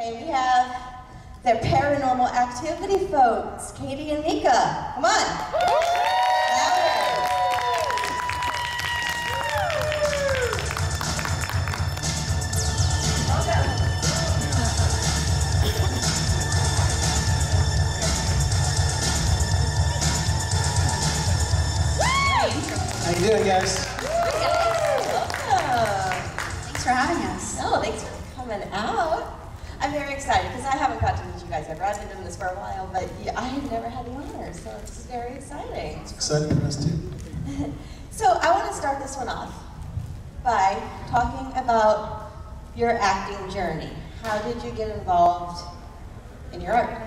Okay, we have their paranormal activity folks, Katie and Mika. Come on. Louder. How you doing, guys? Welcome. Thanks for having us. Oh, thanks for coming out. I'm very excited because I haven't got to meet you guys ever. I've been doing this for a while, but I have never had the honor, so it's very exciting. It's exciting for us too. So I want to start this one off by talking about your acting journey. How did you get involved in your art?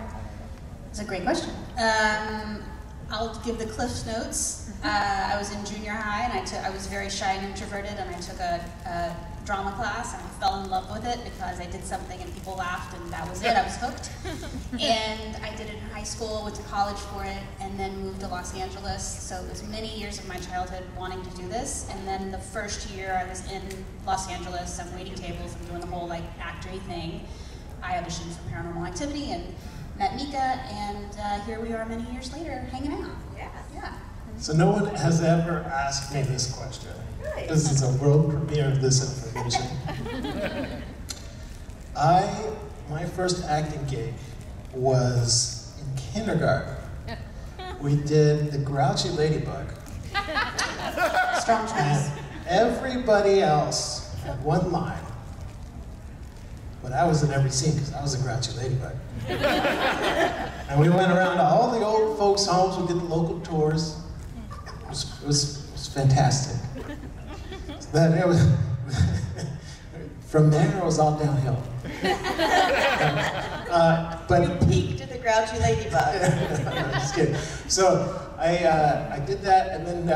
It's a great question. I'll give the Cliff Notes. I was in junior high, and I was very shy and introverted, and I took a drama class, and I fell in love with it because I did something and people laughed, and that was it. I was hooked. And I did it in high school, went to college for it, and then moved to Los Angeles. So it was many years of my childhood wanting to do this. And then the first year I was in Los Angeles, I'm waiting tables and doing the whole like actory thing. I auditioned for Paranormal Activity and met Mika, and here we are many years later, hanging out. Yeah. So no one has ever asked me this question. Right. This is a world premiere of this information. My first acting gig was in kindergarten. We did The Grouchy Ladybug. Strong choice. And everybody else had one line. But I was in every scene because I was a grouchy ladybug. And we went around to all the old folks' homes, we did the local tours. It was fantastic. Then it was, from there it was all downhill. But You peaked at the Grouchy Ladybug. Just kidding. So I did that, and then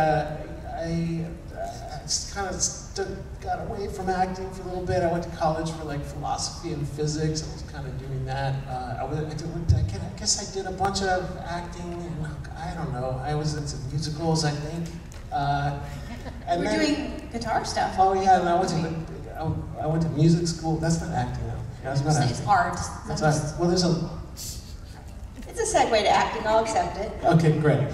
I just kind of got away from acting for a little bit. I went to college for like philosophy and physics. I was kind of doing that. I guess I did a bunch of acting, and I don't know. I was into musicals, I think. And We're then, doing guitar stuff. Oh yeah, and I went to music school. That's not acting though. Yeah, that's not It's acting. art. That's art. Well, there's a. It's a segue to acting, I'll accept it. Okay, great.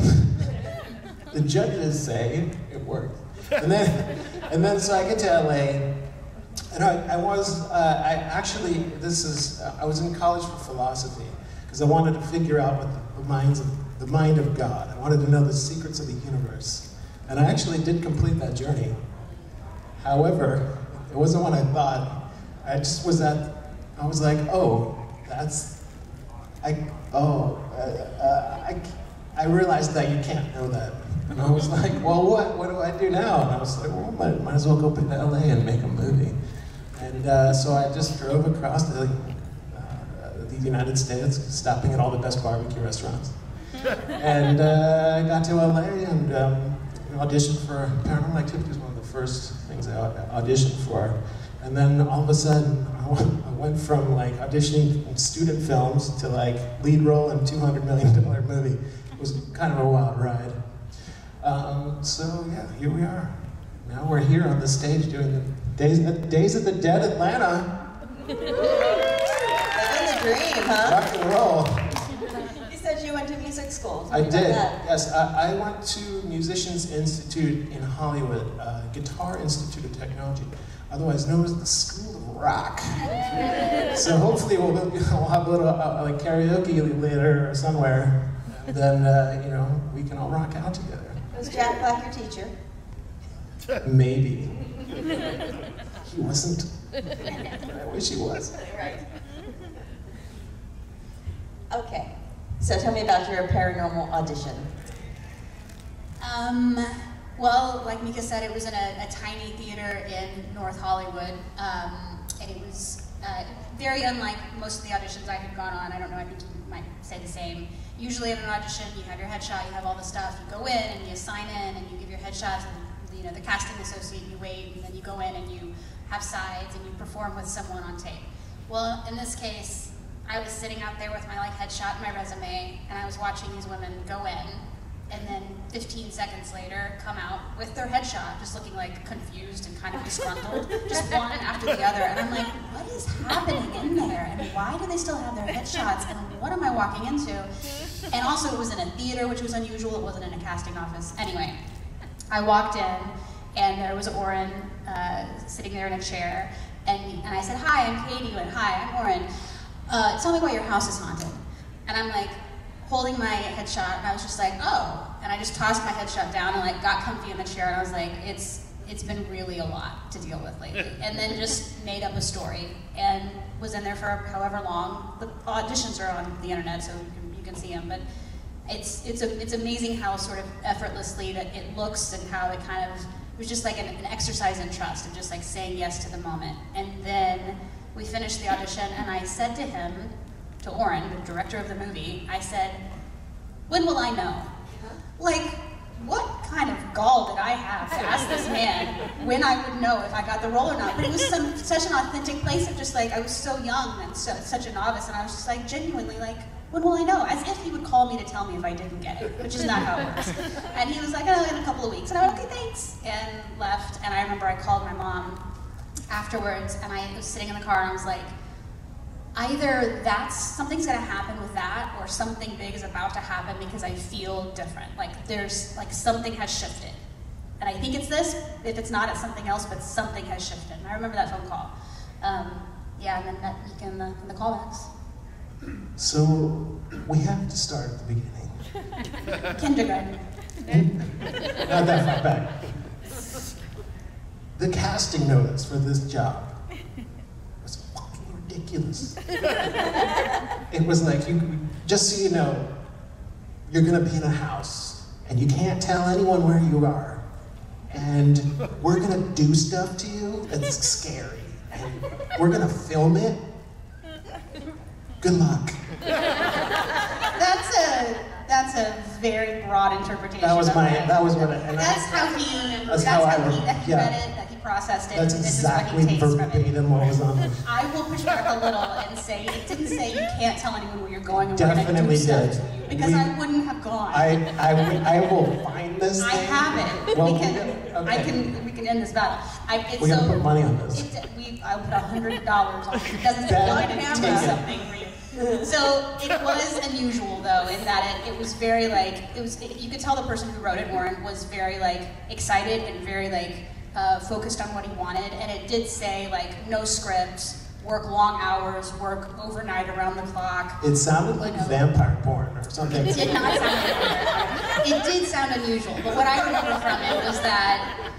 The judges say it worked. And then so I get to LA, and I was in college for philosophy because I wanted to figure out what the mind of God. I wanted to know the secrets of the universe, and I actually did complete that journey. However, it wasn't what I thought. I was like, oh, I realized that you can't know that. And I was like, well, what do I do now? And I was like, well, might as well go to LA and make a movie. And so I just drove across the United States, stopping at all the best barbecue restaurants. And I got to LA and auditioned for Paranormal Activity. Was one of the first things I auditioned for. And then all of a sudden, I went from like auditioning in student films to like lead role in a $200 million movie. It was kind of a wild ride. So yeah, here we are. Now we're here on the stage doing the Days of the Dead Atlanta. Living the dream, huh? Rock and roll. You said you went to music school. I did, yes. I went to Musicians Institute in Hollywood, Guitar Institute of Technology, otherwise known as the School of Rock. So hopefully we'll have a little like karaoke later or somewhere, and then we can all rock out together. Was Jack Black your teacher? Maybe. He wasn't. I wish he was. Right. Okay, so tell me about your paranormal audition. Well, like Mika said, it was in a tiny theater in North Hollywood, and it was very unlike most of the auditions I had gone on. I don't know, I think you might say the same. Usually at an audition, you have your headshot, you have all the stuff, you go in and you sign in and you give your headshots, and the casting associate, you wait, and then you go in and you have sides and you perform with someone on tape. Well, in this case, I was sitting out there with my headshot and my resume, and I was watching these women go in, and then 15 seconds later come out with their headshot, just looking like confused and kind of disgruntled, just one after the other. And I'm like, what is happening in there? And why do they still have their headshots? And what am I walking into? And also, it was in a theater, which was unusual. It wasn't in a casting office. Anyway, I walked in, and there was Oren sitting there in a chair. And I said, hi, I'm Katie. He went, hi, I'm Oren. Tell me why your house is haunted. And I'm like, holding my headshot, and I was just like, oh. And I just tossed my headshot down and like got comfy in the chair, and I was like, it's been really a lot to deal with lately. And then just made up a story, and was in there for however long. The auditions are on the internet, so you can see them. But it's amazing how sort of effortlessly that it looks, and how it kind of, it was just like an exercise in trust, and just like saying yes to the moment. And then we finished the audition, and I said to him, to Oren, the director of the movie, I said, when will I know? Like, what kind of gall did I have to ask this man when I would know if I got the role or not? But it was such an authentic place of just like, I was so young and such a novice, and I was just like, genuinely like, when will I know? As if he would call me to tell me if I didn't get it, which is not how it works. And he was like, oh, in a couple of weeks. And I went, okay, thanks, and left. And I remember I called my mom afterwards, and I was sitting in the car, and I was like, either something's gonna happen with that, or something big is about to happen because I feel different. Like there's, like something has shifted. And I think it's this, if it's not, it's something else, but something has shifted. And I remember that phone call. Yeah, and then that week in the callbacks. So, we have to start at the beginning. Kindergarten. Not that far back. The casting notice for this job was fucking ridiculous. It was like, just so you know, you're gonna be in a house, and you can't tell anyone where you are, and we're gonna do stuff to you that's scary, and we're gonna film it. Good luck. That's a very broad interpretation. That's how he read it, that he processed it. That's exactly verbatim what was on it. I will push back a little and say, it didn't say you can't tell anyone where you're going and Definitely we're going to do stuff did. to you, because I wouldn't have gone. I will find this thing. I have it. Well, we can end this battle. We're going to put money on this. I'll put $100 on it. It doesn't say I'm going to do something for you. So it was unusual though, in that it was very like, you could tell the person who wrote it, Warren, was very like excited and very like focused on what he wanted, and it did say like no script, work long hours, work overnight around the clock. It sounded like vampire porn or something. It did not sound like vampire porn. It did sound unusual, but what I remember from it was that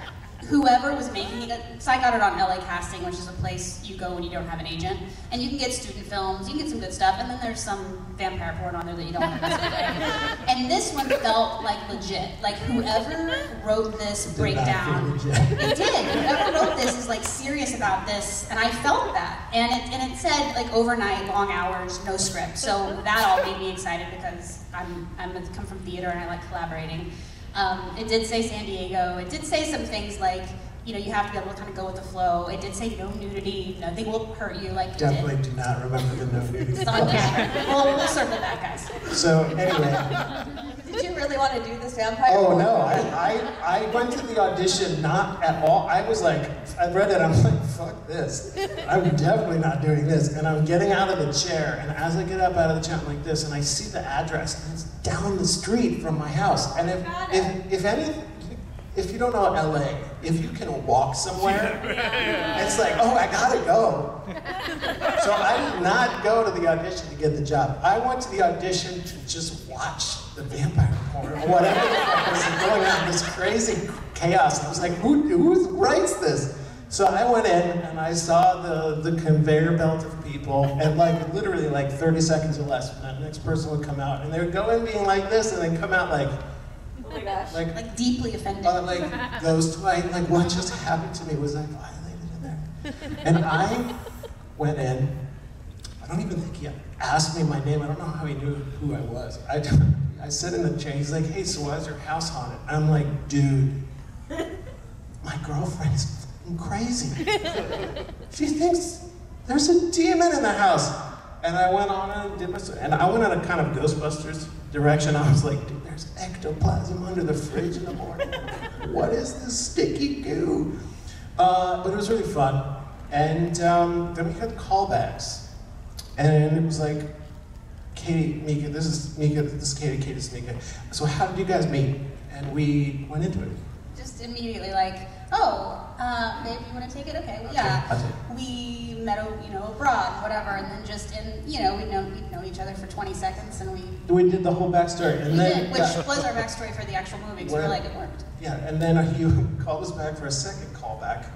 whoever was making it, because I got it on LA Casting, which is a place you go when you don't have an agent, and you can get student films, you can get some good stuff, and then there's some vampire porn on there that you don't want to mess with. And this one felt like legit. Like whoever wrote this breakdown, it did. Whoever wrote this is like serious about this, and I felt that. And it said like overnight, long hours, no script. So that all made me excited because I'm come from theater and I like collaborating. It did say San Diego. It did say some things like, you know, you have to be able to kind of go with the flow. It did say no nudity. Nothing will hurt you like Definitely you did. do not remember the no nudity. It's on camera. We'll circle back, guys. So anyway. Did you really want to do this vampire? Oh no, I went to the audition not at all. I was like, I read it, I'm like, fuck this. I'm definitely not doing this. And I'm getting out of the chair, and as I get up out of the chair, I'm like this, and I see the address, and it's down the street from my house. And if you don't know LA, if you can walk somewhere, it's like, oh, I gotta go. So I did not go to the audition to get the job. I went to the audition to just watch the vampire porn or whatever was going on, this crazy chaos. And I was like, who writes this? So I went in and I saw the conveyor belt of people, and like literally like 30 seconds or less, that next person would come out, and they would go in being like this, and then come out like, oh my gosh. Like deeply offended. Like those two, like what just happened to me? Was I violated in there? And I went in. I don't even think he asked me my name. I don't know how he knew who I was. I sit in the chair. He's like, hey, so why is your house haunted? I'm like, dude, my girlfriend is fucking crazy. She thinks there's a demon in the house. And I went on and did my stuff. And I went in a kind of Ghostbusters direction. I was like, dude, there's ectoplasm under the fridge in the morning. What is this sticky goo? But it was really fun. And then we had callbacks. And it was like, Katie, Mika, this is Mika, this is Katie, Katie, this is Mika. So how did you guys meet? And we went into it. Just immediately like, oh, maybe you want to take it? Okay, well, yeah. We met, abroad, whatever, and then just we'd known each other for 20 seconds, and we did the whole backstory, and then which was our backstory for the actual movie, because we were like, it worked. Yeah, and then you called us back for a second callback.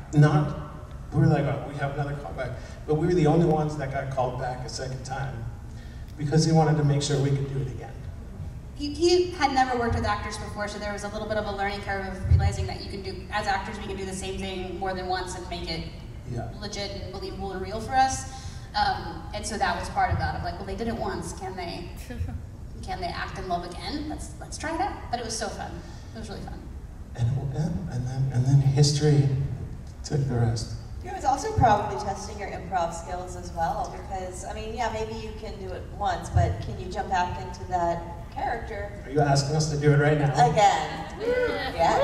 We were like, oh, we have another callback, but we were the only ones that got called back a second time because he wanted to make sure we could do it again. He had never worked with actors before, so there was a little bit of a learning curve of realizing that you can do, as actors, we can do the same thing more than once and make it legit and believable and real for us. And so that was part of that, of like, well, they did it once, can they act in love again? Let's try it out. But it was so fun. It was really fun. And then history took the rest. It was also probably testing your improv skills as well, because, I mean, yeah, maybe you can do it once, but can you jump back into that character? Are you asking us to do it right now? Again. Yes.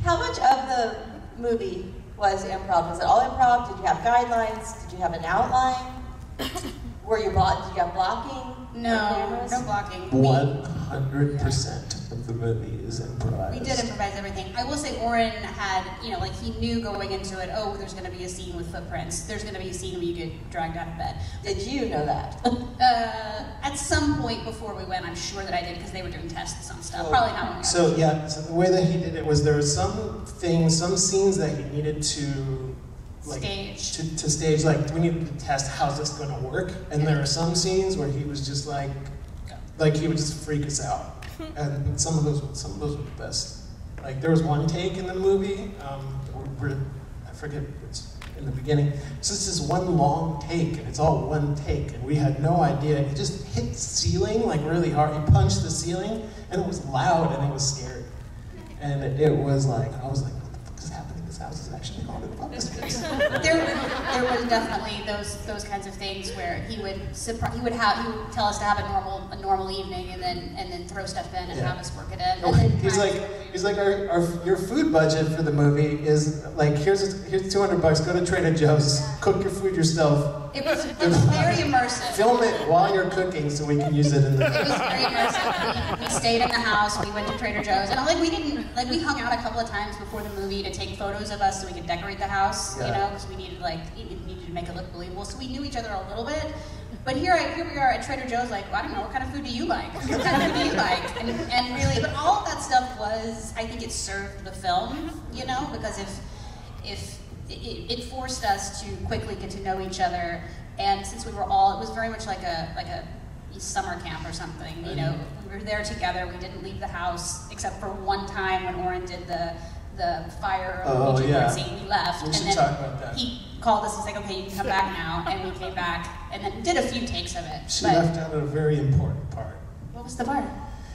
How much of the movie was improv? Was it all improv? Did you have guidelines? Did you have an outline? Did you have blocking? No, no blocking. 100% of the movie is improvised. We did improvise everything. I will say Oren had, he knew going into it, oh, there's going to be a scene with footprints. There's going to be a scene where you get dragged out of bed. Did you know that? At some point before we went, I'm sure that I did, because they were doing tests on stuff. Probably not when we So the way that he did it was there were some scenes that he needed to stage. To stage, like we needed to test how's this going to work, and there are some scenes where he was just like he would just freak us out, and some of those were the best. Like there was one take in the movie, I forget which, in the beginning. So it's just one long take, and it's all one take, and we had no idea. He just hit the ceiling like really hard. He punched the ceiling, and it was loud, and it was scary, and it was like I was like, this house is actually haunted. There was definitely those kinds of things where he would tell us to have a normal evening and then throw stuff in and have us work it in. He's like your food budget for the movie is like here's $200. Go to Trader Joe's, cook your food yourself. It was very immersive. Film it while you're cooking so we can use it in the movie. It was very immersive. We stayed in the house. We went to Trader Joe's, and we hung out a couple of times before the movie to take photos of us so we could decorate the house. Because we needed to make it look believable. So we knew each other a little bit. But here we are at Trader Joe's, like, well, I don't know, what kind of food do you like? What kind of food do you like? And really, but all of that stuff was, I think it served the film, because if it forced us to quickly get to know each other, and since we were all, it was very much like a summer camp or something, we were there together, we didn't leave the house, except for one time when Oren did the fire Ouija board scene, we left, we and then he called us, he's like, okay, you can come back now, and we came back, and then did a few takes of it. She left out a very important part. What was the part? I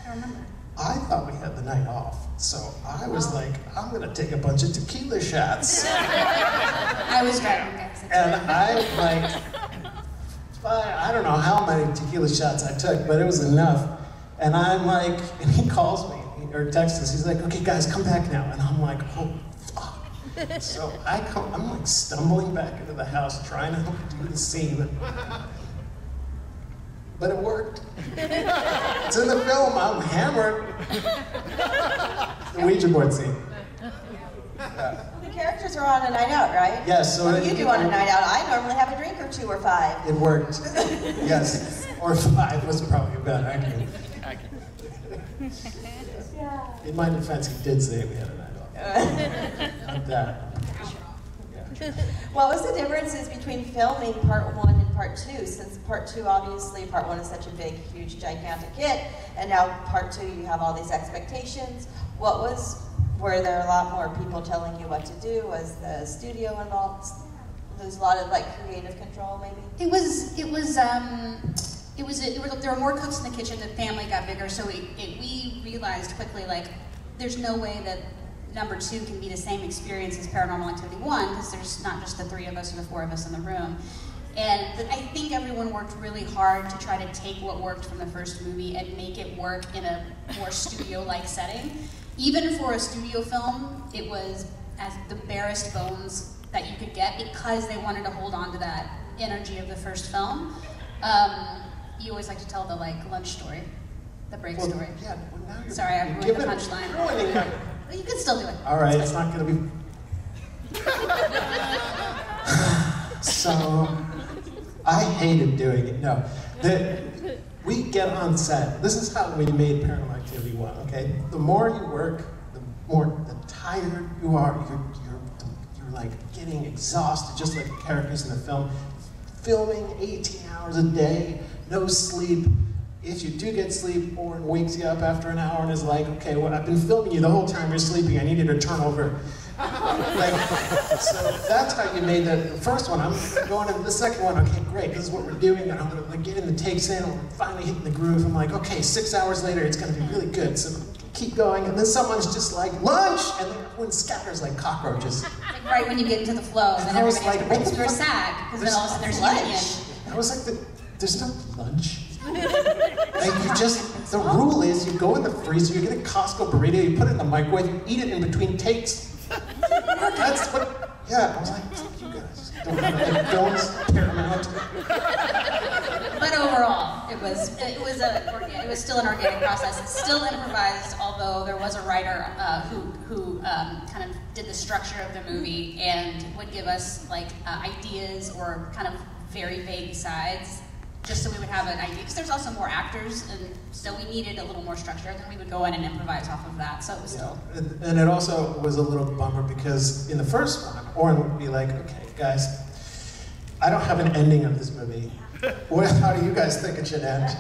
don't remember. I thought we had the night off, so I was like, I'm gonna take a bunch of tequila shots. I was driving, guys. And I don't know how many tequila shots I took, but it was enough. And I'm like, and he calls me, or texts us, he's like, okay guys, come back now. And I'm like, oh, fuck. So I'm like stumbling back into the house, trying to do the scene. But it worked. It's in the film, I'm hammered. The Ouija board scene. Yeah. The characters are on a night out, right? Yes. So what do you do on a night out? I normally have a drink or 2 or 5. It worked. Yes. Or 5 was probably a bad idea. Yeah. In my defense, he did say we had a night off. Not that. Yeah. What was the differences between filming part 1 and part 2? Since part 2, obviously, part 1 is such a big, huge, gigantic hit, and now part 2, you have all these expectations. Were there a lot more people telling you what to do? Was the studio involved? There's a lot of creative control, maybe. There were more cooks in the kitchen. The family got bigger, so we realized quickly there's no way that number 2 can be the same experience as Paranormal Activity 1 because there's not just the 3 of us or the 4 of us in the room. And I think everyone worked really hard to try to take what worked from the first movie and make it work in a more studio-like setting. Even for a studio film, it was as the barest bones that you could get because they wanted to hold on to that energy of the first film. You always like to tell the lunch story, the break story. Yeah, well, now Sorry, I ruined the punchline. Well, you can still do it. All right, it's not going to be... So, I hated doing it. No, we get on set. This is how we made Paranormal Activity 1, okay? The more you work, the tired you are. You're like getting exhausted, just like the characters in the film. Filming 18 hours a day, no sleep. If you do get sleep, Oren wakes you up after an hour and is like, okay, well, I've been filming you the whole time you're sleeping. I need you to turn over. So that's how you made the first one. I'm going into the second one. Okay, great. This is what we're doing. And I'm going to get in the takes in. We're finally hitting the groove. I'm like, okay, 6 hours later, it's going to be really good. So keep going. And then someone's just like, lunch! And then everyone scatters like cockroaches. Like right when you get into the flow, and then everybody has to register SAG, because then all of a sudden there's lunch. I was like, there's no lunch. Like you just, the rule is you go in the freezer, you get a Costco burrito, you put it in the microwave, you eat it in between takes. That's what, yeah, I was like, you guys don't have any films, Paramount. But overall, it was still an organic process. It's still improvised, although there was a writer who kind of did the structure of the movie and would give us ideas or kind of very vague sides, just so we would have an idea. Because there's also more actors, and so we needed a little more structure, and then we would go in and improvise off of that. So it was still. And it also was a little bummer because in the first one, Oren would be like, okay, guys, I don't have an ending of this movie. How do you guys think it should end?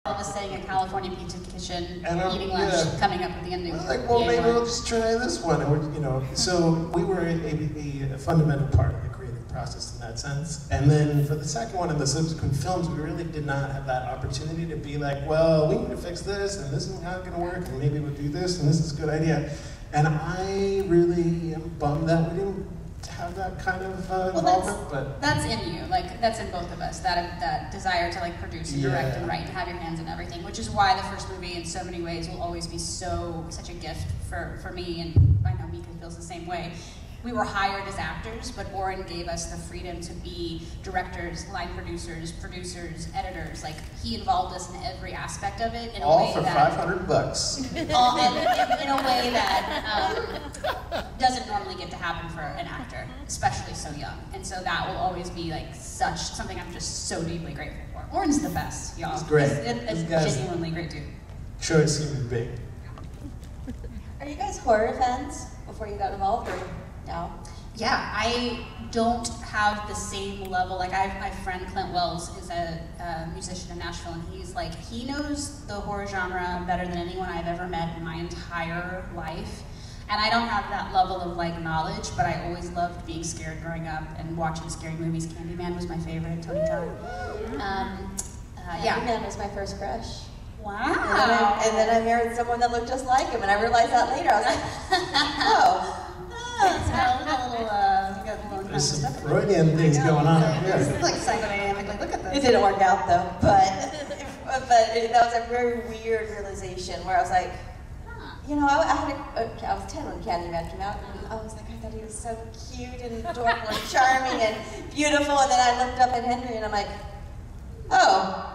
All of us sitting in California Pizza Kitchen, eating lunch, yeah, coming up with the ending. Like, well, maybe we'll just try this one. And so we were a fundamental part of the creative process in that sense. And then for the second one and the subsequent films, we really did not have that opportunity to be like, well, we need to fix this, and this is not going to work, and maybe we'll do this, and this is a good idea. And I really am bummed that we didn't have that kind of involvement, but that's in you, that's in both of us, that desire to produce and direct and write and have your hands in everything, which is why the first movie in so many ways will always be such a gift for me, and I know Mika feels the same way. We were hired as actors, but Oren gave us the freedom to be directors, line producers, editors. He involved us in every aspect of it in a way that $500. All in a way that doesn't normally get to happen for an actor, especially so young. And so that will always be something I'm just so deeply grateful for. Oren's the best, y'all. He's great. He's genuinely great dude. Choice human being. Are you guys horror fans before you got involved, or no? Yeah, I don't have the same level. My friend Clint Wells is a musician in Nashville, and he knows the horror genre better than anyone I've ever met in my entire life. And I don't have that level of knowledge, but I always loved being scared growing up and watching scary movies. Candyman was my favorite, Tony Todd. Candyman was my first crush. Wow. And then I married someone that looked just like him, and I realized that later. I was like, oh. There's some Freudian things going on here. This is psychodynamic. Look at this. It didn't work out though, but that was a very weird realization where I was like, I was 10 when Candyman came out, and I was like, I thought he was so cute and adorable and charming and beautiful, and then I looked up at Henry and I'm like, oh.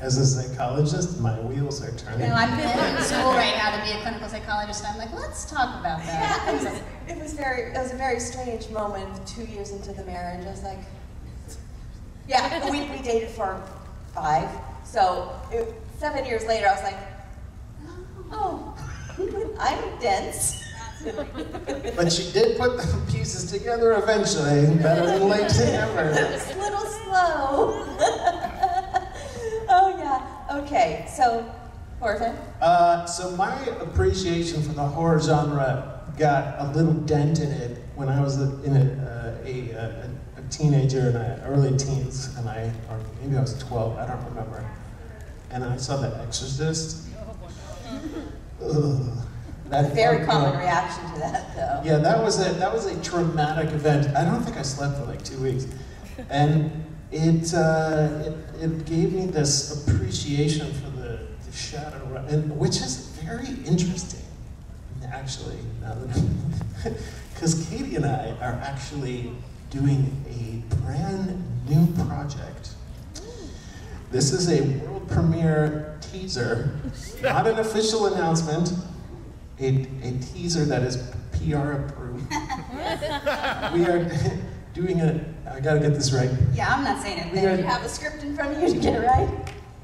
As a psychologist, my wheels are turning. I'm in school right now to be a clinical psychologist, and I'm like, let's talk about that. Yeah, it was a very strange moment 2 years into the marriage. I was like, yeah, we dated for 5. So 7 years later, I was like, oh, I'm dense. But she did put the pieces together eventually, better than late than ever. It's a little slow. Oh yeah. Okay. So, horror fan? So my appreciation for the horror genre got a little dent in it when I was a teenager in early teens, or maybe I was 12. I don't remember. And I saw The Exorcist. That very common reaction to that, though. Yeah, that was a traumatic event. I don't think I slept for 2 weeks, and it gave me this appreciation for the shadow, which is very interesting. actually, now that because Katie and I are actually doing a brand new project. This is a world premiere teaser, not an official announcement, a teaser that is PR approved. We are doing I gotta get this right. Yeah, I'm not saying it. Do you have a script in front of you to get it right?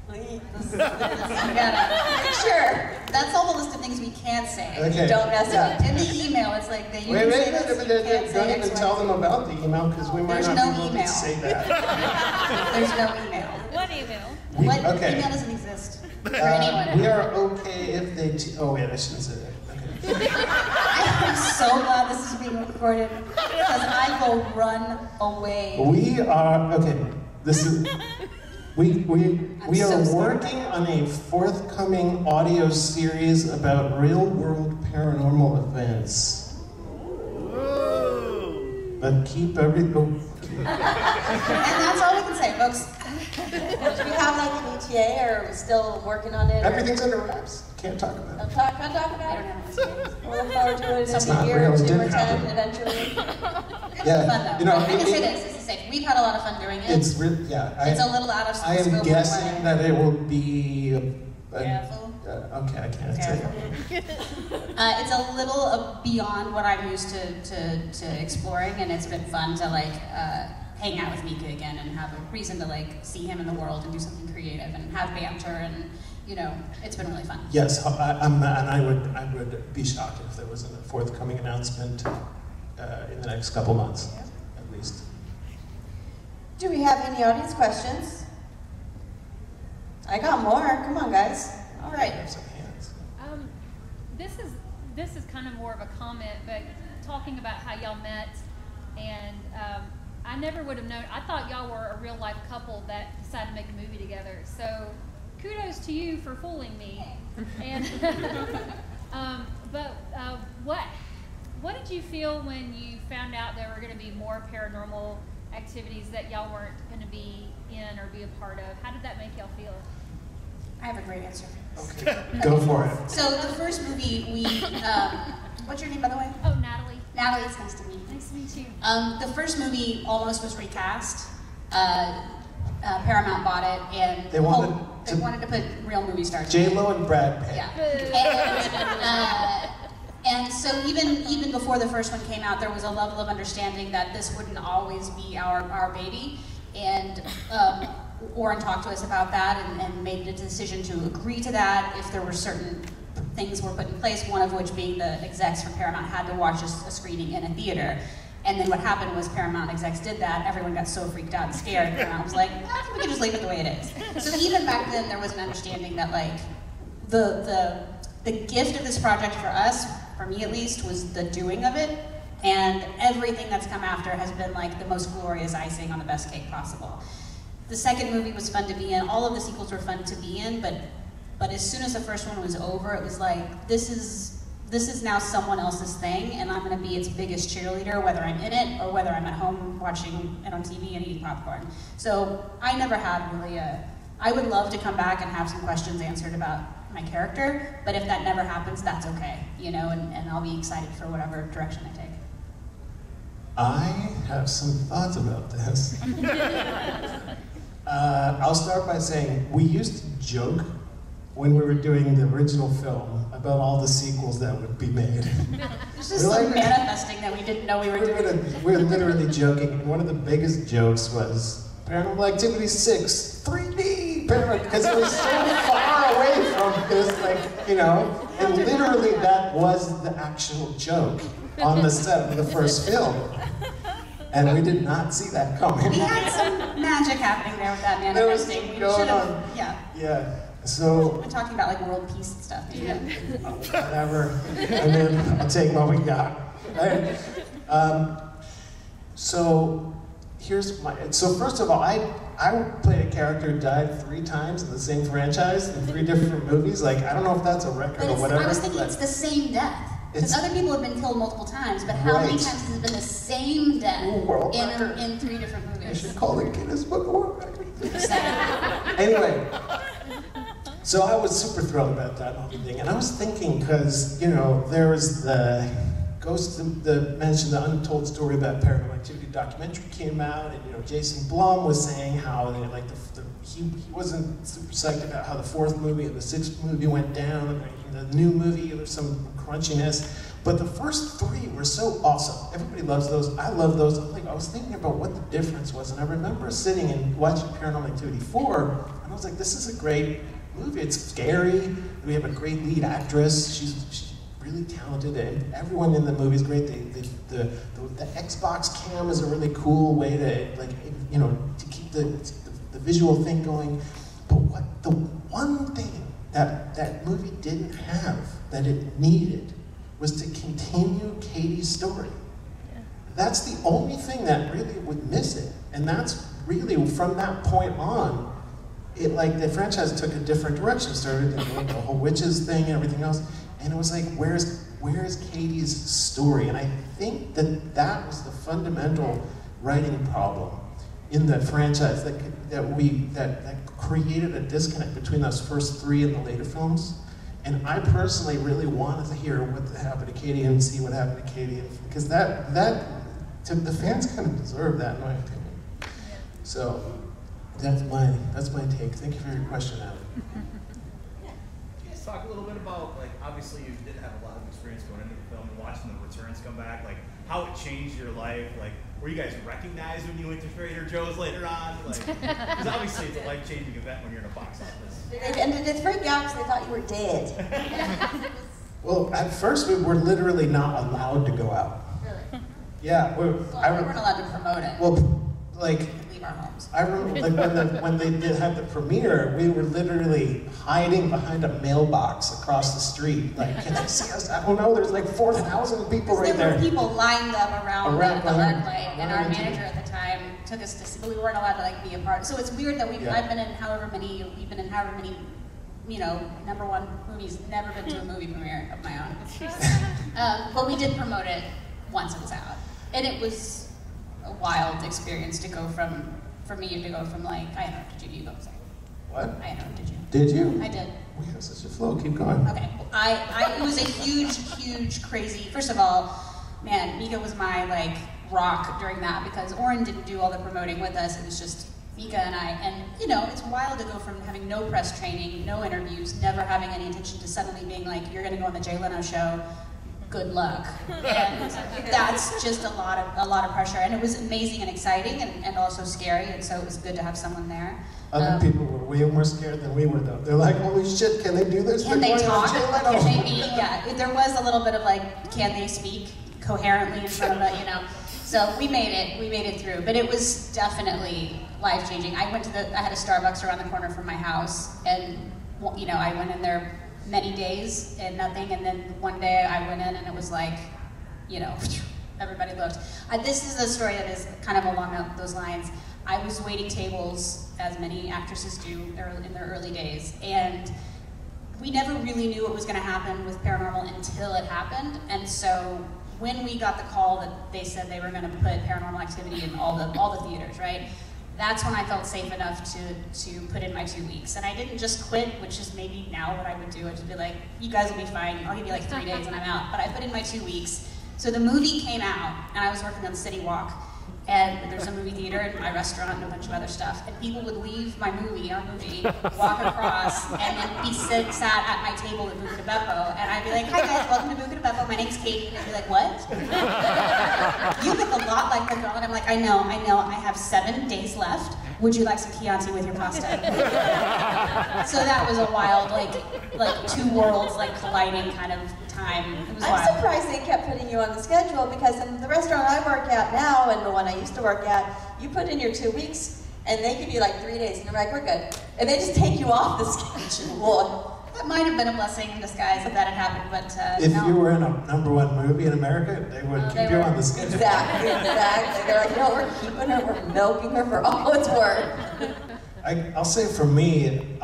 Please. You gotta make sure. That's all the list of things we can say. Okay. Don't mess it up. In the email, it's like you Wait, can say this, you can't say don't X, even Y, tell Z. them about the email because we might There's not no be able email. to say that. There's no email. What email? What okay. email doesn't exist for anyone? We are okay if they. Oh wait, I shouldn't say that. Okay. I am so glad this is being recorded because I will run away. We are okay. This is. We so are scared. working on a forthcoming audio series about real-world paranormal events. But keep everything. And that's all we can say, folks. Do we have like an ETA, or are we still working on it? Or- Everything's under wraps. Can't talk about it. Can't talk I about don't it. have experience. We'll look forward to it It's in not a year real, or it 2 or didn't 10 happen. eventually. Yeah, Fun though. you know, I can say this is safe. We've had a lot of fun doing it. it's really yeah. It's a little out of I am scope of guessing what- that it will be. Careful. Okay, I can't say it. It's a little beyond what I'm used to exploring, and it's been fun to like hang out with Mika again and have a reason to like see him in the world and do something creative and have banter, and you know, it's been really fun. Yes, and I would be shocked if there wasn't a forthcoming announcement in the next couple months, at least. Do we have any audience questions? I got more. Come on, guys. All I right. have some hands. This is kind of more of a comment, but talking about how y'all met, and I never would have known. I thought y'all were a real life couple that decided to make a movie together. So kudos to you for fooling me. And but what did you feel when you found out there were going to be more paranormal activities that y'all weren't going to be in or be a part of? How did that make y'all feel? I have a great answer. Okay, go for it. So the first movie we, what's your name by the way? Oh, Natalie. Natalie, it's nice to meet you. Nice to meet you. The first movie almost was recast. Paramount bought it, and They wanted they wanted to put real movie stars. J-Lo and Brad Pitt. Yeah. And so even before the first one came out, there was a level of understanding that this wouldn't always be our baby. And Warren talked to us about that and made a decision to agree to that if there were certain things were put in place, one of which being the execs from Paramount had to watch a screening in a theater. And then what happened was Paramount execs did that, everyone got so freaked out and scared, Paramount was like, I think we can just leave it the way it is. So even back then there was an understanding that like, the gift of this project for us, for me at least, was the doing of it, and everything that's come after has been like the most glorious icing on the best cake possible. The second movie was fun to be in, all of the sequels were fun to be in, but as soon as the first one was over, it was like, this is now someone else's thing, and I'm gonna be its biggest cheerleader, whether I'm in it or whether I'm at home watching it on TV and eating popcorn. So I never had really I would love to come back and have some questions answered about my character, but if that never happens, that's okay, you know, and I'll be excited for whatever direction I take. I have some thoughts about this. I'll start by saying we used to joke when we were doing the original film about all the sequels that would be made. It's just some manifesting that we didn't know we were doing. We're literally joking, and one of the biggest jokes was Paranormal Activity 6, 3D, because it was so far away from this, like, you know, and literally that was the actual joke on the set of the first film. And we did not see that coming. We had some magic happening there with that There was manifesting. We going should have, on. yeah. Yeah, so, We're talking about like world peace and stuff. yeah, whatever, and then I'll take what we got, right? So, so first of all, I played a character who died 3 times in the same franchise in 3 different movies. Like, I don't know if that's a record But or whatever. I was thinking but it's the same death. Because It's- other people have been killed multiple times, but how many Right. times has it been the same death Ooh, world record. in 3 different I movies? should call the Guinness Book of World Records. Just saying. Anyway, So I was super thrilled about that and everything. And I was thinking, because, you know, there was the mentioned the untold story about Paranormal Activity documentary came out, and, you know, Jason Blum was saying how, like, he wasn't super psyched about how the 4th movie and the 6th movie went down, and the new movie, there's some crunchiness. But the first 3 were so awesome. Everybody loves those. I love those. I was thinking about what the difference was, and I remember sitting and watching Paranormal Activity 4, and I was like, this is a great movie. It's scary. We have a great lead actress. She's really talented, and everyone in the movie is great. The Xbox cam is a really cool way to, like, you know, to keep the visual thing going. But what the one thing that movie didn't have that it needed was to continue Katie's story. Yeah. That's the only thing that really would miss it, and that's really from that point on. It, like, the franchise took a different direction, started doing the whole witches thing and everything else, and it was like, where's Katie's story? And I think that was the fundamental writing problem in the franchise that created a disconnect between those first 3 and the later films. And I personally really wanted to hear what happened to Katie and see what happened to Katie, because the fans kind of deserve that, in my opinion. So that's my take. Thank you for your question, Adam. Can you guys talk a little bit about, like, obviously you did have a lot of experience going into the film and watching the returns come back, like how it changed your life, like were you guys recognized when you went to Trader Joe's later on? Like, because obviously it's a life-changing event when you're in a box office. And did it freak out because they thought you were dead? Well, at first we were literally not allowed to go out. Really? Yeah. We weren't allowed to promote it. Well, like, leave our homes. I remember, like, when they did have the premiere, we were literally hiding behind a mailbox across the street. Like, can they see us? I don't know. There's like 4,000 people right there. There were people lined up around the ArcLight, and our the manager at the time took us to see, but we weren't allowed to, like, be a part. So it's weird that I've been in however many, you know, #1 movies. Never been to a movie premiere of my own. But we did promote it once it was out, and it was a wild experience to go from, for me to go from, like, I interrupted you, you go, sorry. What? I interrupted you. Did you? I did. We have such a flow, keep going. Okay, it was a huge, crazy, first of all, man, Mika was my, like, rock during that, because Oren didn't do all the promoting with us, it was just Mika and I, and, you know, it's wild to go from having no press training, no interviews, never having any attention, to suddenly being like, you're gonna go on the Jay Leno show, good luck. And that's just a lot of pressure, and it was amazing and exciting and also scary, and so it was good to have someone there. Other people were way more scared than we were, though. They're like, holy shit, can they do this? Can they talk? Can they be? Yeah, there was a little bit of, like, can they speak coherently in front of it, you know? So we made it through, but it was definitely life-changing. I had a Starbucks around the corner from my house, and, you know, I went in there many days and nothing, and then one day I went in and it was like, you know, everybody looked. This is a story that is kind of along those lines. I was waiting tables, as many actresses do in their early days, and we never really knew what was going to happen with Paranormal until it happened, and so when we got the call that they said they were going to put Paranormal Activity in all the theaters, right? That's when I felt safe enough to put in my 2 weeks. And I didn't just quit, which is maybe now what I would do. I'd just be like, you guys will be fine. I'll give you like 3 days and I'm out. But I put in my 2 weeks. So the movie came out, and I was working on City Walk. And there's a movie theater and my restaurant and a bunch of other stuff. And people would leave our movie, walk across, and then be sat at my table at Buca de Beppo. And I'd be like, hi guys, welcome to Buca de Beppo. My name's Katie. And they'd be like, what? You look a lot like the girl. And I'm like, I know. I have 7 days left. Would you like some Chianti with your pasta? So that was a wild, like 2 worlds like colliding kind of time. It was wild. I'm surprised they kept putting you on the schedule, because in the restaurant I work at now and the one I used to work at, you put in your 2 weeks and they give you like 3 days and you're like, we're good. And they just take you off the schedule. That might have been a blessing in disguise if that had happened, but if no. you were in a #1 movie in America, they would keep you on the schedule. Exactly. They're like, no, we're keeping her, we're milking her for all it's worth. I'll say for me,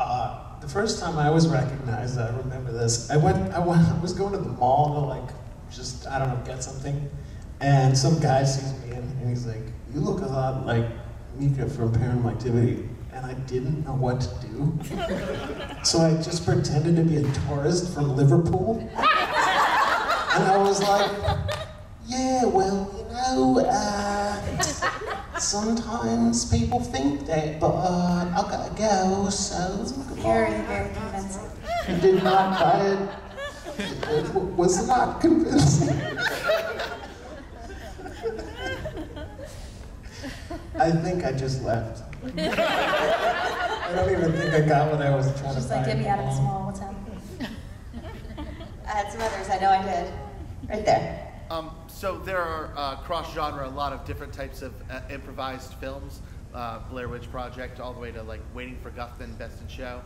the first time I was recognized, I remember this. I was going to the mall to, like, just, I don't know, get something, and some guy sees me and he's like, you look a lot like Mika from Paranormal Activity. and I didn't know what to do. So I just pretended to be a tourist from Liverpool. And I was like, yeah, well, you know, sometimes people think that, but I gotta go, so... Very, very convincing. I did not buy it. It was not convincing. I think I just left. I don't even think I got what I was trying to Just buy. like, get me out of this mall, what's happening? I had some others, I know I did. Right there. So there are cross-genre, a lot of different types of improvised films, Blair Witch Project, all the way to like Waiting for Guffman, Best in Show.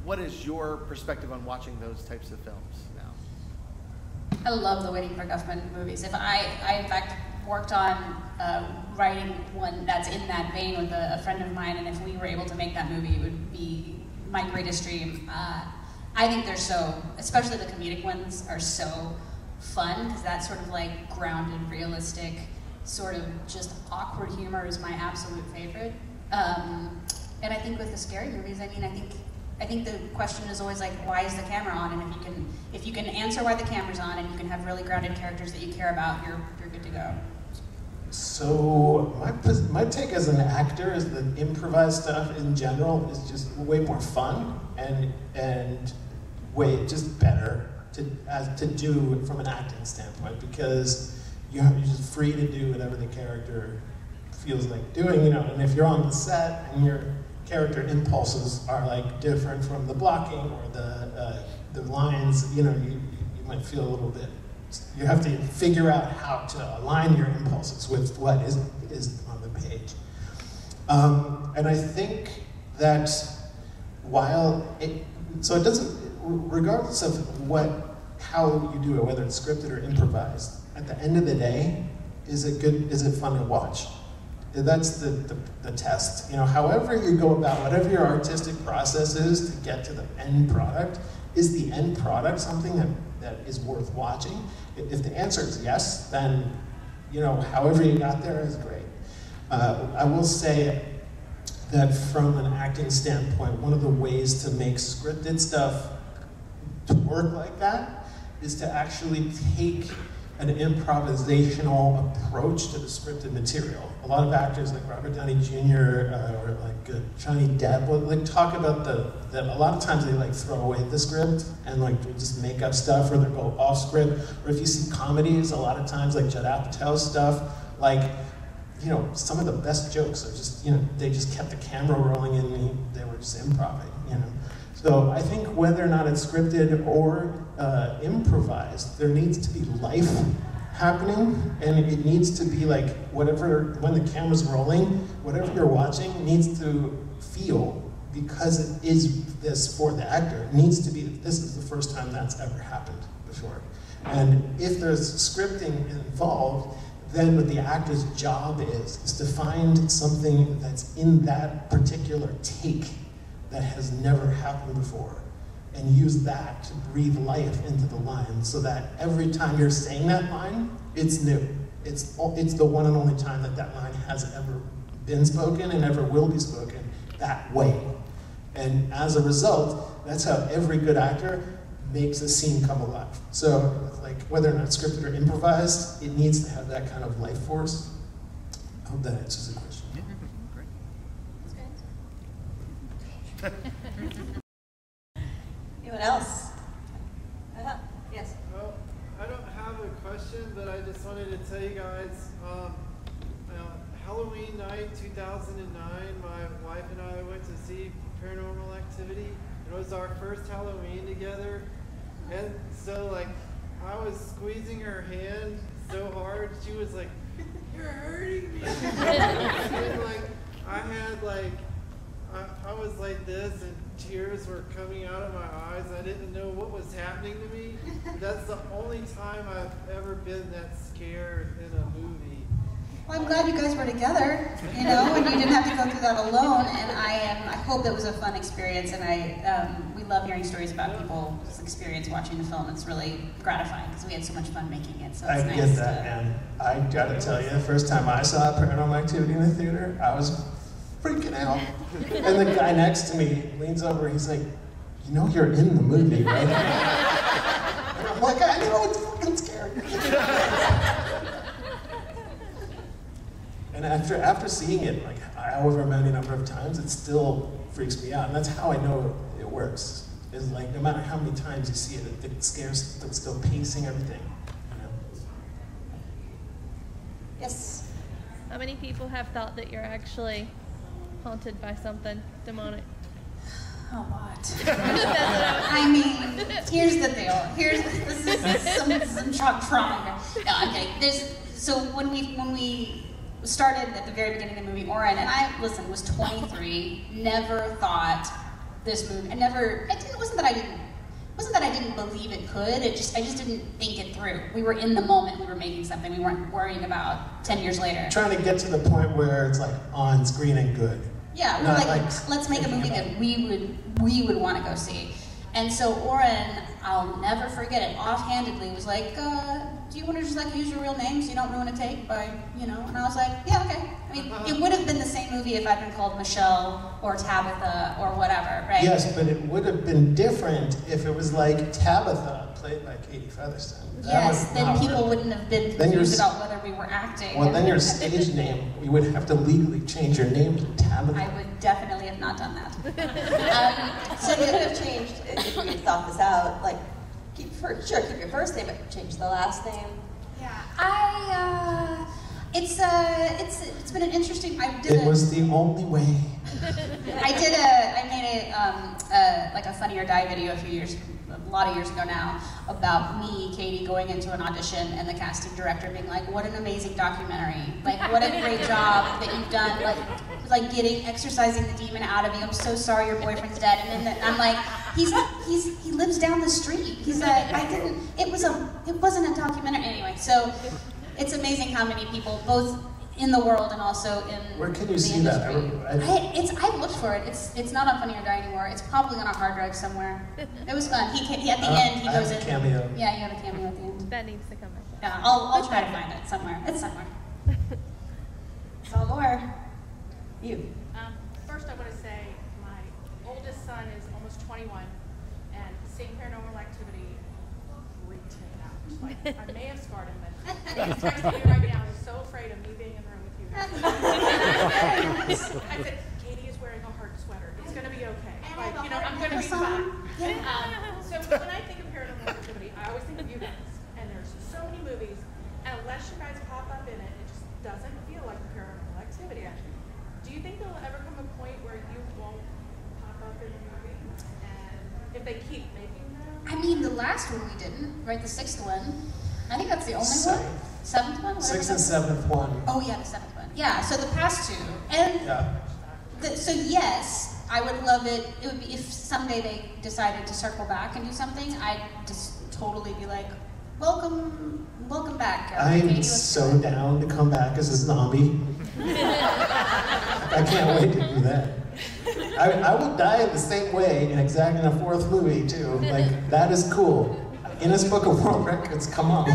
What is your perspective on watching those types of films now? I love the Waiting for Guffman movies. If I in fact worked on writing one that's in that vein with a friend of mine, and if we were able to make that movie, it would be my greatest dream. I think they're so, especially the comedic ones, are so fun, because that sort of like grounded, realistic, sort of just awkward humor is my absolute favorite. And I think with the scary movies, I mean, I think the question is always like, why is the camera on? And if you can answer why the camera's on, and you can have really grounded characters that you care about, you're good to go. So my take as an actor is that improvised stuff in general is just way more fun and way just better to do from an acting standpoint, because you're just free to do whatever the character feels like doing, you know. And if you're on the set and your character impulses are like different from the blocking or the lines, you know, you might feel a little bit. You have to figure out how to align your impulses with what is on the page. And I think that so it doesn't, regardless of how you do it, whether it's scripted or improvised, at the end of the day, is it fun to watch? That's the test. You know, however you go about, whatever your artistic process is to get to the end product, is the end product something that is worth watching? If the answer is yes, then, you know, however you got there is great. I will say that from an acting standpoint, one of the ways to make scripted stuff to work like that is to actually take an improvisational approach to the scripted material. A lot of actors like Robert Downey Jr. Or like Johnny Depp will like talk about that a lot of times they like throw away the script and like just make up stuff, or they go off script. Or if you see comedies, a lot of times like Judd Apatow's stuff, like, you know, some of the best jokes are just, you know, they just kept the camera rolling and they were just improvising, you know. So I think whether or not it's scripted or improvised, there needs to be life happening, and it needs to be like whatever, when the camera's rolling, whatever you're watching needs to feel, because it is this for the actor. It needs to be, this is the first time that's ever happened before. And if there's scripting involved, then what the actor's job is to find something that's in that particular take that has never happened before, and use that to breathe life into the line, so that every time you're saying that line, it's new. It's the one and only time that line has ever been spoken and ever will be spoken that way. And as a result, that's how every good actor makes a scene come alive. So, like, whether or not scripted or improvised, it needs to have that kind of life force. I hope that answers the question. Yeah, great. Anyone else? Yes. Well, I don't have a question, but I just wanted to tell you guys, Halloween night 2009, my wife and I went to see Paranormal Activity. It was our first Halloween together, and so like I was squeezing her hand so hard, she was like, "You're hurting me." And like I had like I was like this, and tears were coming out of my eyes. I didn't know what was happening to me. That's the only time I've ever been that scared in a movie. Well, I'm glad you guys were together, you know, and you didn't have to go through that alone. And I hope that was a fun experience, and we love hearing stories about people's experience watching the film. It's really gratifying because we had so much fun making it. So it's I nice get that, man. I gotta tell you, the first time I saw Paranormal Activity in the theater, I was freaking out. And the guy next to me leans over, he's like, you know you're in the movie, right? And I'm like, I know, it's fucking scary. And after seeing it, like however many number of times, it still freaks me out. And that's how I know it works. Is like no matter how many times you see it, it scares, it's still pacing everything. You know? Yes. How many people have thought that you're actually haunted by something demonic? A lot. I mean, here's the deal. This is some trauma. No, I'm kidding. So when we started at the very beginning of the movie, Oren and I, was 23, never thought this movie. It wasn't that I didn't believe it could. I just didn't think it through. We were in the moment. We were making something. We weren't worrying about 10 years later. Trying to get to the point where it's like on screen and good. Yeah, we're like, let's make a movie that we would want to go see. And so Oren, I'll never forget it, offhandedly was like, do you want to just like use your real name so you don't ruin a take by, you know? And I was like, yeah, okay. I mean, it would have been the same movie if I'd been called Michelle or Tabitha or whatever, right? Yes, but it would have been different if it was like Tabitha, played by Katie Featherston. Yes, then people wouldn't have been confused about whether we were acting. Well, then your stage name, you would have to legally change your name to Tabitha. I would definitely have not done that. So you could have changed, if you had thought this out, like, keep your first name, but change the last name. Yeah, it's been an interesting. It was the only way. I made like a Funny or Die video a lot of years ago now, about me, Katie, going into an audition and the casting director being like, what an amazing documentary. Like, what a great job that you've done. Like exercising the demon out of you. I'm so sorry your boyfriend's dead. And then I'm like, he lives down the street. He's like, it wasn't a documentary. Anyway, so it's amazing how many people, both in the world and also in Where can you the see industry. that? I've looked for it. It's not on Funny or Die anymore. It's probably on a hard drive somewhere. It was fun. He at the end he goes in. I have a cameo. Yeah, you have a cameo at the end. That needs to come back. Yeah, I'll try to find it somewhere. It's somewhere. Tell more. You. First, I want to say my oldest son is almost 21, and seeing Paranormal Activity freaked him out. Like, I may have scarred him, but he's texting me right now. He's so afraid of me being in the room with you guys. I said, Katie is wearing a heart sweater. It's going to be okay. Like, you know, I'm going to be fine. So when I think of Paranormal Activity, I always think of you guys. And there's so many movies, and unless you guys pop up in it, it just doesn't feel like Paranormal Activity. Do you think there'll ever come a point where you won't pop up in a movie? And if they keep making them? I mean, the last one we didn't, right? The sixth one. I think that's the only one. Seventh one? Sixth and seventh one. Oh yeah, the seventh one. Yeah, so the past two. And Yeah. so yes, I would love it. It would be if someday they decided to circle back and do something, I'd just totally be like, welcome back. Katie, I'm let's so do it." down to come back as a zombie. I can't wait to do that. I will die in the same way in exactly a fourth movie too. Like, that is cool. Guinness Book of World Records, come on.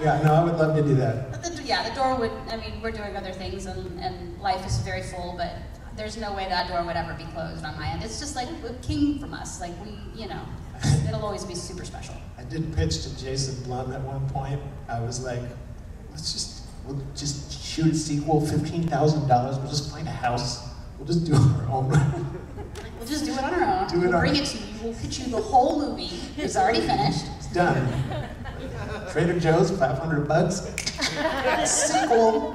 Yeah, no, I would love to do that. But the door would, I mean, we're doing other things and life is very full, but there's no way that door would ever be closed on my end. It's just like it came from us. Like it'll always be super special. I did pitch to Jason Blum at one point. I was like, we'll just shoot a sequel, $15,000. We'll just find a house. We'll just do it on our own. We'll just do it on our own. We'll bring it to you. We'll pitch you the whole movie. It's already finished. It's done. Trader Joe's, $500. Sequel.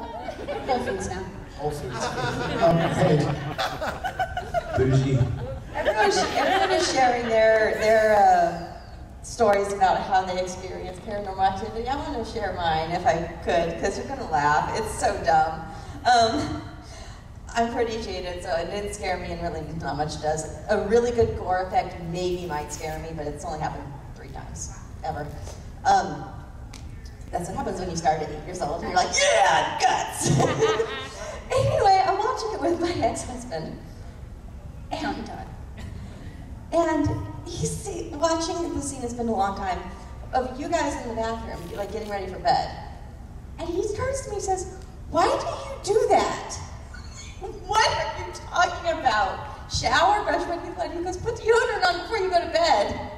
Whole Foods now. Whole Foods. All right. Bougie. Everyone is sharing their stories about how they experience paranormal activity. I want to share mine if I could, because you're going to laugh. It's so dumb. I'm pretty jaded, so it didn't scare me, and really not much does. A really good gore effect maybe might scare me, but it's only happened 3 times, ever. That's what happens when you start at 8 years old, and you're like, yeah, guts! Anyway, I'm watching it with my ex-husband, and he's watching the scene. It's been a long time of you guys in the bathroom, like getting ready for bed, and he turns to me and says, "Why do you do that?" what are you talking about? Shower, brush my teeth, and he goes, put deodorant on before you go to bed.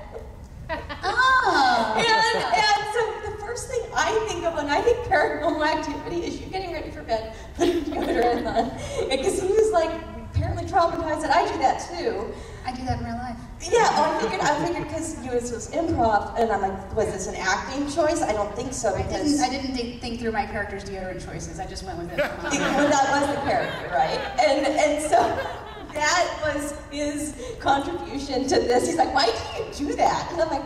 Oh. And so the first thing I think of when I think Paranormal Activity is you getting ready for bed, putting deodorant on. Because he was like apparently traumatized, and I do that too. I do that in real life. Yeah, I figured because you was improv, and I'm like, was this an acting choice? I don't think so, because I didn't think through my character's deodorant choices. I just went with it. well, that was the character, right? And so that was his contribution to this. He's like, why do you do that? And I'm like,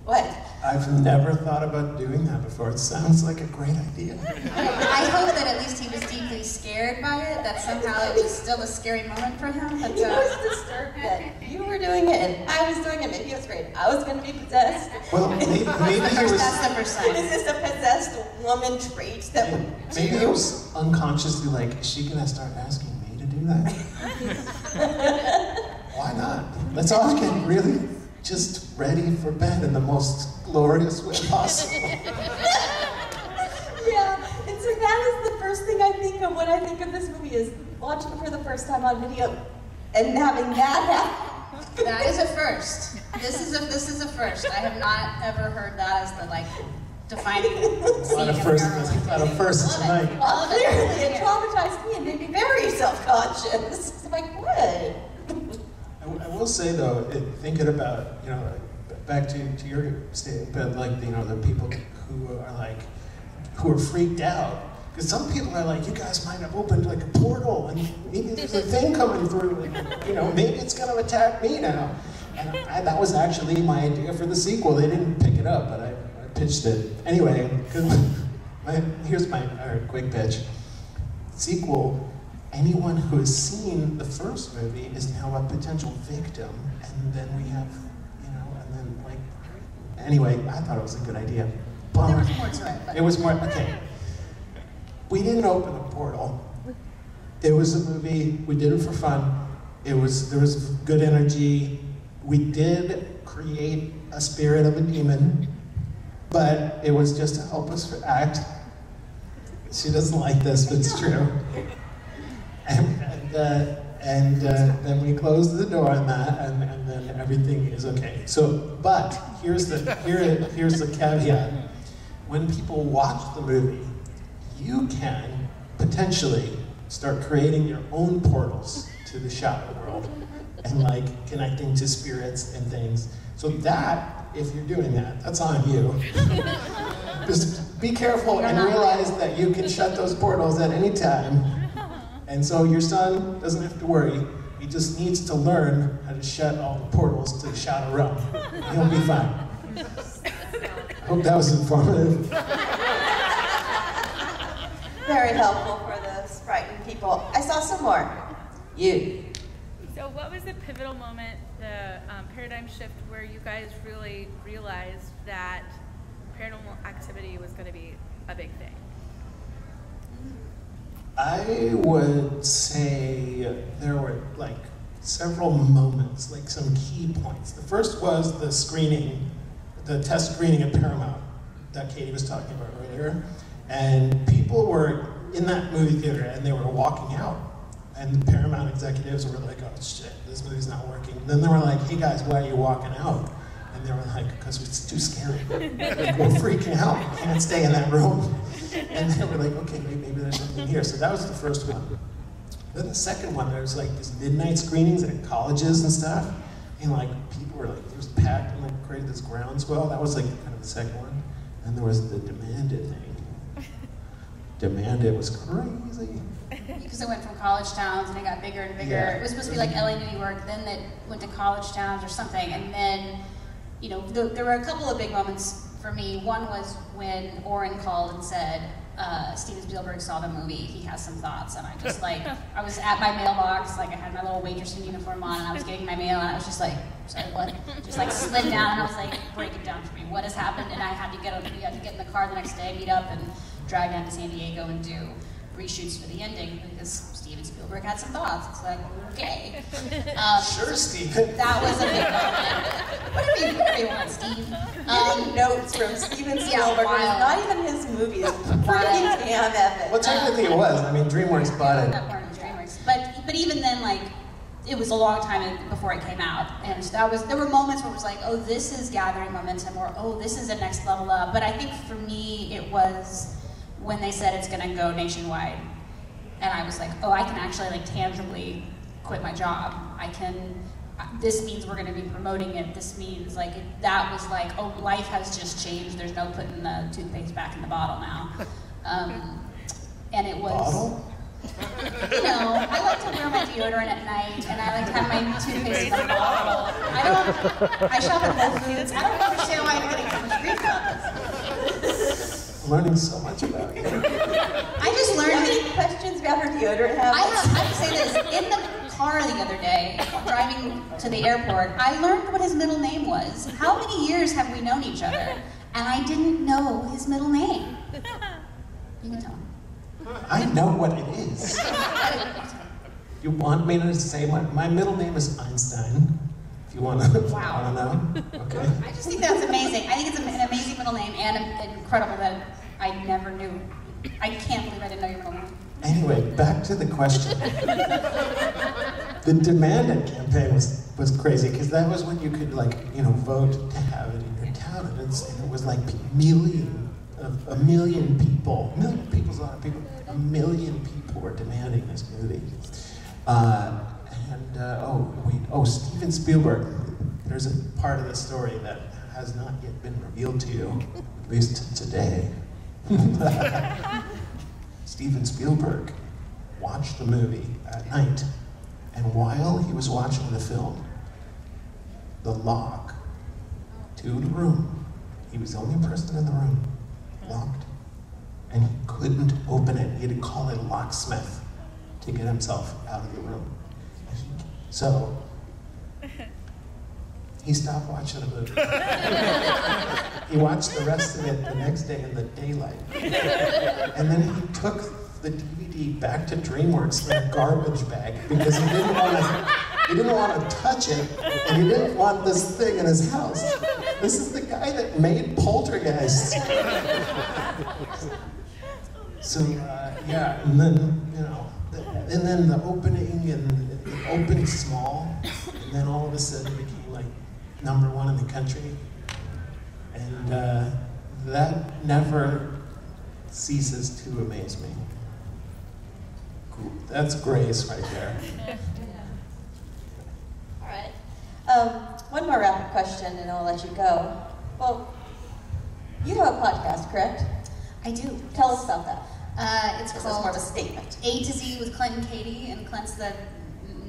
what? I've never thought about doing that before. It sounds like a great idea. I hope that at least he was deeply scared by it, that somehow it was still a scary moment for him. But, He was disturbed that you were doing it and I was doing it. Maybe he was afraid I was going to be possessed. Well, maybe he was. That's the first sign. Is this a possessed woman trait that would Maybe he was unconsciously like, is she gonna start asking me to do that? Why not? Let's all get really just ready for bed in the most glorious way possible. Yeah, and so that is the first thing I think of when I think of this movie is watching it for the first time on video and having that happen. That is a first. This is a first. I have not ever heard that as the defining A lot of firsts tonight. Well, clearly it traumatized me and made me very self-conscious. It's like, what? I will say though, thinking about, back to your statement, but the people who are freaked out. Because some people are like, you guys might have opened like a portal and maybe there's a thing coming through and maybe it's going to attack me now. And that was actually my idea for the sequel. They didn't pick it up, but I pitched it. Anyway, here's my quick pitch. Sequel, anyone who has seen the first movie is now a potential victim, and then we have, anyway, I thought it was a good idea. But There was more to it. But. it was more, okay. We didn't open a portal. It was a movie, we did it for fun. There was good energy. We did create a spirit of a demon, but it was just to help us act. She doesn't like this, but it's true. And then we closed the door on that, and then everything is okay. So, but here's the caveat. When people watch the movie, you can potentially start creating your own portals to the shadow world and connecting to spirits and things. So that, if you're doing that, that's on you. Just be careful and realize that you can shut those portals at any time. And so your son doesn't have to worry. He just needs to learn how to shut all the portals to the shadow realm. He'll be fine. I hope that was informative. Very helpful for the frightened people. I saw some more. You. So what was the pivotal moment, the paradigm shift, where you guys really realized that Paranormal Activity was going to be a big thing? I would say there were several moments, some key points. The first was the screening, the test screening at Paramount that Katie was talking about earlier. And people were in that movie theater and they were walking out. And the Paramount executives were like, oh shit, this movie's not working. And then they were like, hey guys, why are you walking out? And they were like, because it's too scary. We're freaking out. We can't stay in that room. And they were like, okay, maybe there's something here. So that was the first one. Then the second one, there was these midnight screenings at colleges and stuff. And people were it was packed and created this groundswell. That was kind of the second one. And there was the Demanded thing. Demanded was crazy. Because it went from college towns and it got bigger and bigger. Yeah. It was supposed to be like LA, New York, then it went to college towns or something. And then, there were a couple of big moments for me. One was when Oren called and said, Steven Spielberg saw the movie, he has some thoughts. And I just I was at my mailbox, I had my little waitressing uniform on and I was getting my mail and I was just sorry, what? Just slid down and I was break it down for me. What has happened? And I had to get in the car the next day, meet up and drive down to San Diego and do reshoots for the ending because Steven Spielberg had some thoughts. It's okay. Sure, Steven. That was a big moment. Whatever you want, Steve. Getting notes from Steven Spielberg, when it's not even his movie, it's pretty damn epic. Well, technically it was. DreamWorks bought it. That part of the but even then, like, it was a long time before it came out, and there were moments where it was like, oh, this is gathering momentum, or oh, this is a next level up. But I think for me, it was when they said it's going to go nationwide, and I was like, oh, I can actually like tangibly quit my job. This means we're going to be promoting it. This means like that was like, oh, life has just changed. There's no putting the toothpaste back in the bottle now, and it was. Bottle? You know, I like to wear my deodorant at night, and I like to have my toothpaste in a bottle. I shop at Whole Foods. I don't understand why I'm getting so much grief about this. I'm learning so much about you. I just Do you learned have any that. questions about her deodorant habits? I have to say this. In the car the other day, driving to the airport, I learned what his middle name was. How many years have we known each other? And I didn't know his middle name. You can tell him. I know what it is. You want me to say my middle name is Einstein? If you want to Wow. know, okay. I just think that's amazing. I think it's an amazing middle name and incredible that I never knew. I can't believe I didn't know your middle name. Anyway, back to the question. The Demand It campaign was crazy because that was when you could vote to have it in your town, and it was like a million people. A million people were demanding this movie. Steven Spielberg. There's a part of the story that has not yet been revealed to you, at least today. Steven Spielberg watched the movie at night, and while he was watching the film, the lock to the room, he was the only person in the room, locked, and he couldn't open it. He had to call a locksmith to get himself out of the room. So, he stopped watching the movie. He watched the rest of it the next day in the daylight. And then he took the DVD back to DreamWorks in a garbage bag because he didn't want to touch it, and he didn't want this thing in his house. This is the guy that made Poltergeist. So and then the opening, and it opened small, and then all of a sudden it became like #1 in the country, and that never ceases to amaze me. Cool. That's grace right there. All right. One more rapid question, and I'll let you go. Well, you have a podcast, correct? I do. Tell us about that. It's This is called more of a statement. A to Z with Clint and Katie, and Clint's the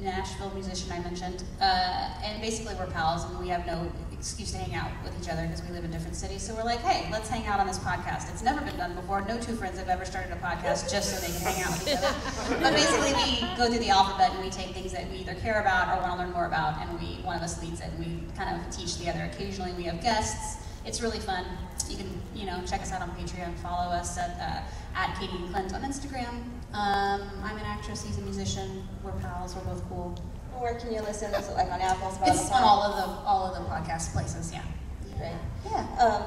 Nashville musician I mentioned. And basically we're pals, and we have no excuse to hang out with each other because we live in different cities. So we're like, hey, let's hang out on this podcast. It's never been done before. No two friends have ever started a podcast just so they can hang out with each other. But basically we go through the alphabet and we take things that we either care about or want to learn more about, and one of us leads it, and we kind of teach the other. Occasionally we have guests. It's really fun. You can, check us out on Patreon. Follow us at Katie and Clint on Instagram. I'm an actress. He's a musician. We're pals. We're both cool. Where can you listen? Is it like on Apple, Spotify? It's on all of the podcast places. Yeah. Great. Yeah.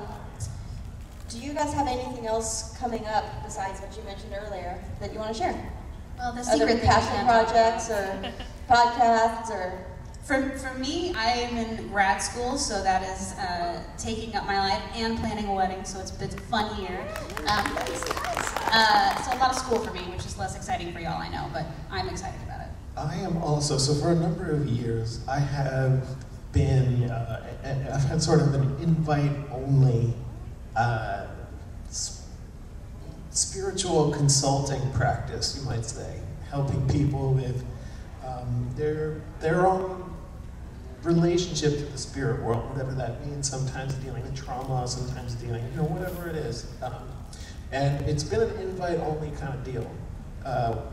Do you guys have anything else coming up besides what you mentioned earlier that you want to share? Well, the Other secret passion projects or podcasts or. For me, I am in grad school, so that is taking up my life and planning a wedding, so it's been a fun year. So a lot of school for me, which is less exciting for y'all, I know, but I'm excited about it. I am also, so for a number of years, I have been, I've had sort of an invite-only spiritual consulting practice, you might say, helping people with their own relationship to the spirit world, whatever that means. Sometimes dealing with trauma, sometimes dealing, whatever it is. And it's been an invite-only kind of deal,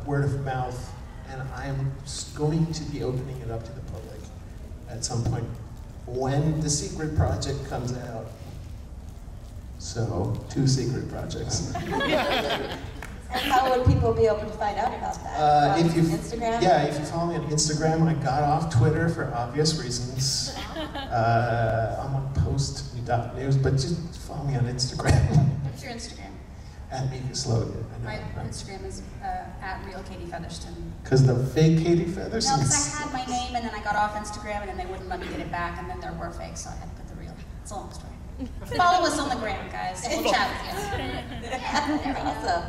word of mouth, and I'm going to be opening it up to the public at some point when the secret project comes out. So, 2 secret projects. And how would people be able to find out about that? Instagram? Yeah, if you follow me on Instagram. I got off Twitter for obvious reasons. I'm on post.news, but just follow me on Instagram. What's your Instagram? At Mika Slogan. My Instagram is at real Katie Featherston. Because the fake Katie Featherston. No, because I had my name and then I got off Instagram and then they wouldn't let me get it back and then there were fakes, so I had to put the real. It's a long story. Follow us on the gram, guys. We'll chat with you. Awesome.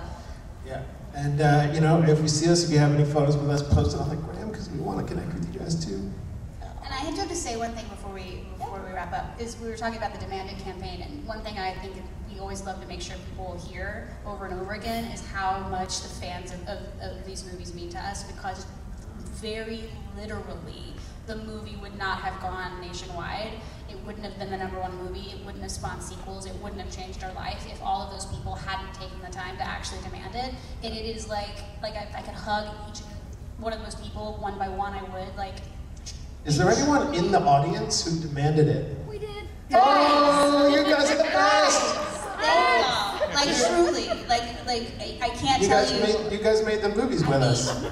Yeah. And you know, if you see us, if you have any photos with us, post it on the gram because we want to connect with you guys too. And I had to say one thing before we wrap up is we were talking about the Demanded campaign, and one thing I think we always love to make sure people hear over and over again is how much the fans of these movies mean to us, because very literally the movie would not have gone nationwide. It wouldn't have been the #1 movie. It wouldn't have spawned sequels. It wouldn't have changed our life if all of those people hadn't taken the time to actually demand it. And it is like I could hug each one of those people one by one. I would like. Is there anyone in the audience who demanded it? We did. Oh, you guys are the best! Like truly, I can't tell you. You guys made the movies with us.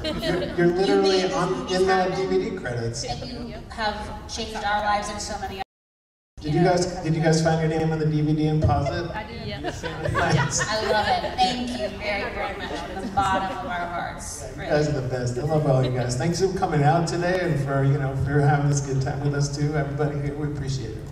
You're literally in the DVD credits. And you have changed our lives in so many. Did you guys find your name on the DVD and pause it? I did. Yeah. Thanks. I love it. Thank you very, very much from the bottom of our hearts. You guys are the best. I love all you guys. Thanks for coming out today and for having this good time with us too. Everybody here, we appreciate it.